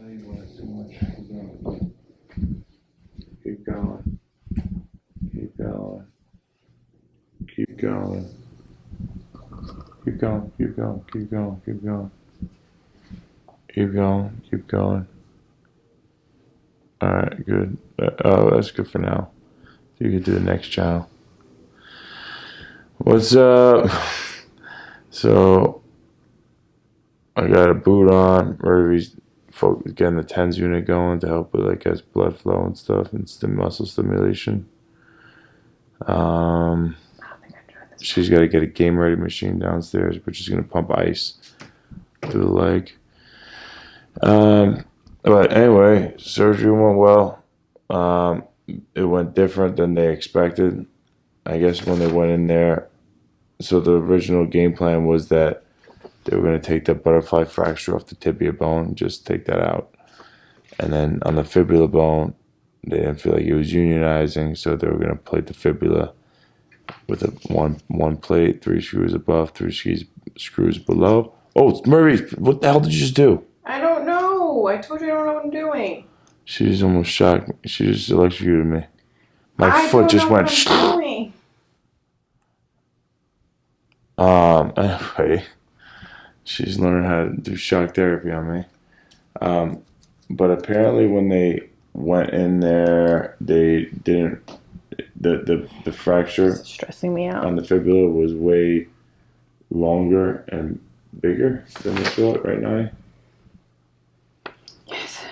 you what, it's too much. Keep going. Keep going. Keep going. Keep going. Keep going. Keep going. Keep going. Keep going. Keep going. Alright, good. Oh, that's good for now. You can do the next channel. What's up? So, I got a boot on. Murphy's getting the TENS unit going to help with, like, his blood flow and stuff and muscle stimulation. She's got to get a game ready machine downstairs, which is going to pump ice to the leg. But anyway, surgery went well. It went different than they expected. I guess when they went in there, so the original game plan was that they were going to take the butterfly fracture off the tibia bone, just take that out. And then on the fibula bone, they didn't feel like it was unionizing, so they were going to plate the fibula with a one plate, 3 screws above, 3 screws below. Oh, Murray, what the hell did you just do? I don't know. I told you I don't know what I'm doing. She just almost shocked me. She just electrocuted me. My foot just went. Anyway, she's learning how to do shock therapy on me. But apparently when they went in there, they didn't. The fracture It's stressing me out on the fibula was way longer and bigger than we thought right now. Yes,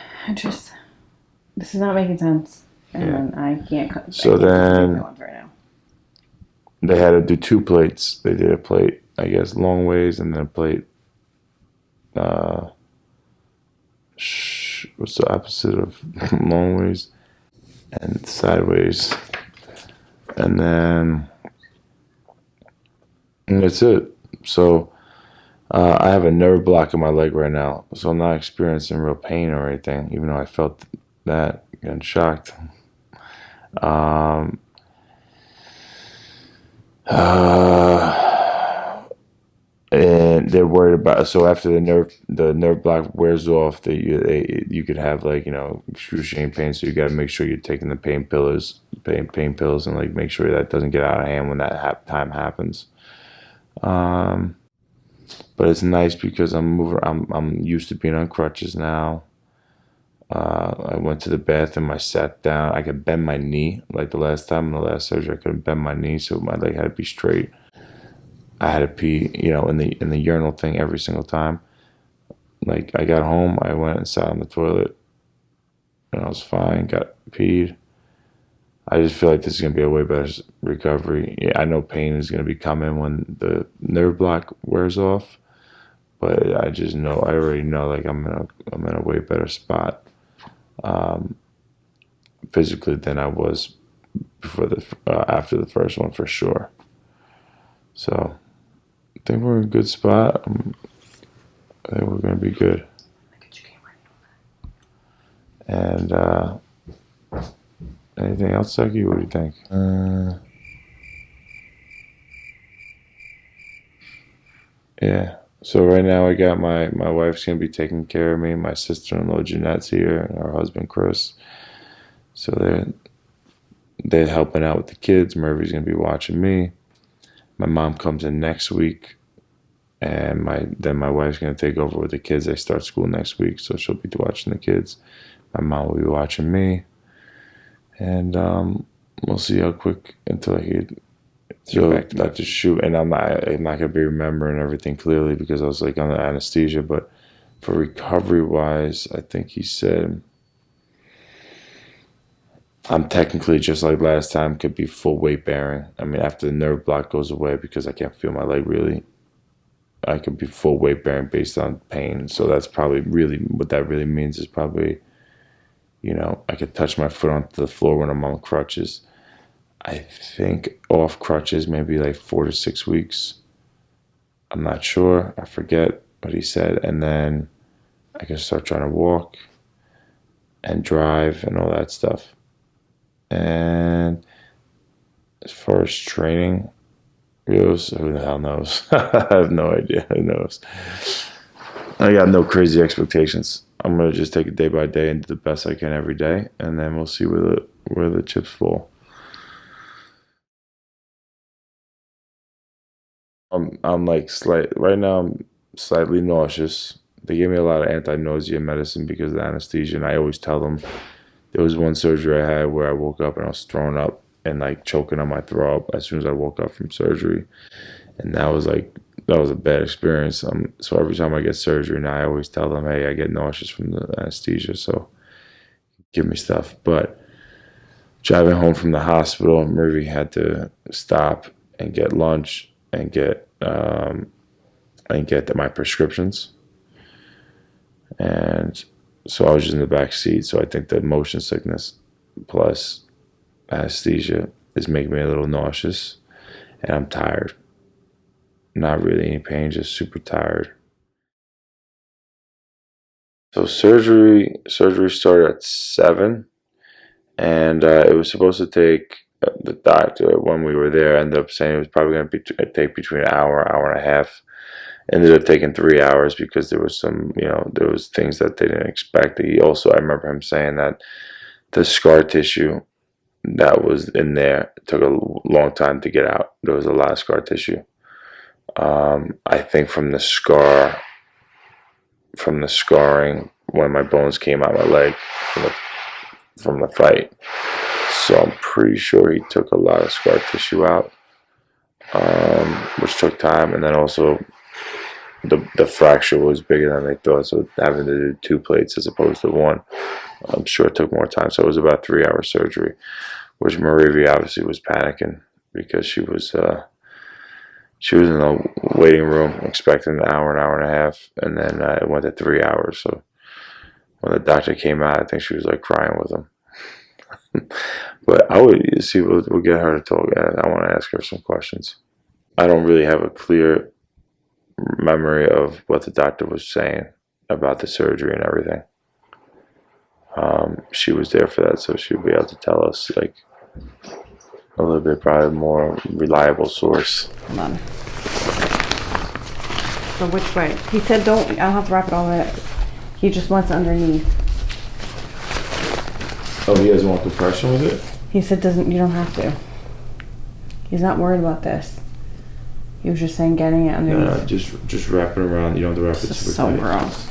this is not making sense, and I can't cut. So then right now. They had to do 2 plates. They did a plate, I guess, long ways, and then a plate. What's the opposite of long ways? And sideways. And then that's it. So I have a nerve block in my leg right now, so I'm not experiencing real pain or anything, even though I felt that getting shocked. And they're worried about, so after the nerve block wears off, you could have, like, excruciating pain. So you got to make sure you're taking the pain pills, and, like, make sure that doesn't get out of hand when that time happens. But it's nice because I'm used to being on crutches now. I went to the bathroom. I sat down. I could bend my knee, like the last time in the last surgery. I couldn't bend my knee, so my leg had to be straight. I had to pee, in the urinal thing every single time. Like, I got home, I went and sat on the toilet, and I was fine. Got peed. I just feel like this is gonna be a way better recovery. Yeah, I know pain is gonna be coming when the nerve block wears off, but I already know, like, I'm in a way better spot, physically than I was before after the first one, for sure. So I think we're in a good spot. I think we're going to be good. And anything else, Seki? What do you think? Yeah. So right now I got my wife's going to be taking care of me. My sister-in-law Jeanette's here, and our husband Chris. So they're helping out with the kids. Murphy's going to be watching me. My mom comes in next week, and then my wife's going to take over with the kids. They start school next week, so she'll be watching the kids. My mom will be watching me, and we'll see how quick until I get back to shoot. And I'm not going to be remembering everything clearly because I was, like, on the anesthesia. But for recovery-wise, I think he said I'm technically, just like last time, could be full weight bearing. I mean, after the nerve block goes away, because I can't feel my leg really, I could be full weight bearing based on pain. So that's probably really, what that really means is probably, I could touch my foot onto the floor when I'm on crutches. I think off crutches, maybe like 4 to 6 weeks. I'm not sure. I forget what he said. And then I can start trying to walk and drive and all that stuff. And as far as training goes, who the hell knows? I have no idea. Who knows? I got no crazy expectations. I'm gonna just take it day by day and do the best I can every day, and then we'll see where the chips fall. I'm like right now. I'm slightly nauseous. They gave me a lot of anti-nausea medicine because of the anesthesia, and I always tell them there was one surgery I had where I woke up and I was throwing up and like choking on my throat as soon as I woke up from surgery, and that was a bad experience. So every time I get surgery now, I always tell them, hey, I get nauseous from the anesthesia, so give me stuff. But driving home from the hospital, Murphy had to stop and get lunch and get my prescriptions. And so I was just in the back seat. So I think the motion sickness plus anesthesia is making me a little nauseous, and I'm tired. Not really any pain, just super tired. So surgery started at 7, and it was supposed to take. The doctor, when we were there, ended up saying it was probably going to take between an hour and a half. Ended up taking 3 hours because there was there was things that they didn't expect. He also, I remember him saying that the scar tissue that was in there took a long time to get out. There was a lot of scar tissue. I think from the scarring when my bones came out my leg from the fight. So I'm pretty sure he took a lot of scar tissue out, which took time, and then also the fracture was bigger than they thought, so having to do 2 plates as opposed to one, I'm sure it took more time. So it was about 3 hour surgery, which Maravia obviously was panicking because she was in the waiting room expecting an hour and a half, and then it went to 3 hours. So when the doctor came out, I think she was like crying with him. But I would see. We'll get her to talk. I want to ask her some questions. I don't really have a clear memory of what the doctor was saying about the surgery and everything. She was there for that, so she'll be able to tell us like a little bit, probably more reliable source. Hold on. So which way? He said don't. I don't have to wrap it all the way up. He just wants underneath. Oh, he doesn't want compression with it? He said doesn't. You don't have to. He's not worried about this. He was just saying getting it underneath. No, just wrap it around. You don't have to wrap it super So tight. gross.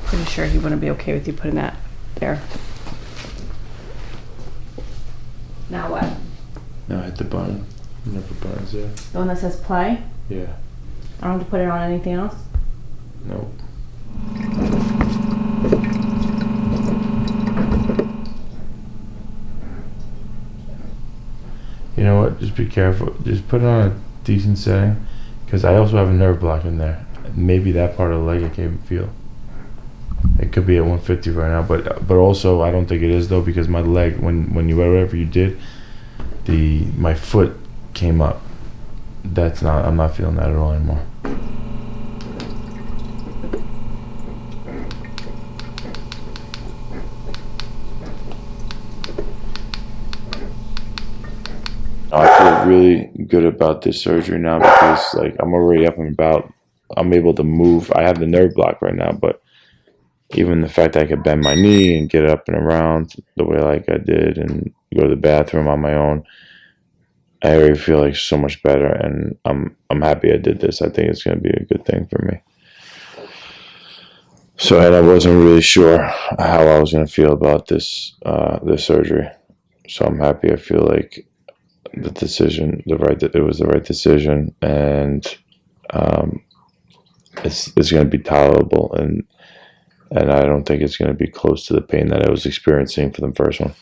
Pretty sure he wouldn't be okay with you putting that there. Now what? Now hit the button. Never buttons there. The one that says play? Yeah. I don't have to put it on anything else? Nope. You know what? Just be careful. Just put it on a decent setting, because I also have a nerve block in there. Maybe that part of the leg I can't even feel. It could be at 150 right now, but also I don't think it is though, because my leg, when you whatever you did, my foot came up. I'm not feeling that at all anymore. I feel really good about this surgery now because like I'm already up and about. I'm able to move. I have the nerve block right now, but even the fact that I could bend my knee and get up and around the way like I did and go to the bathroom on my own, I already feel like so much better, and I'm happy I did this. I think it's going to be a good thing for me. So, and I wasn't really sure how I was going to feel about this surgery. So I'm happy. I feel like it was the right decision, and it's going to be tolerable, and I don't think it's going to be close to the pain that I was experiencing for the first one.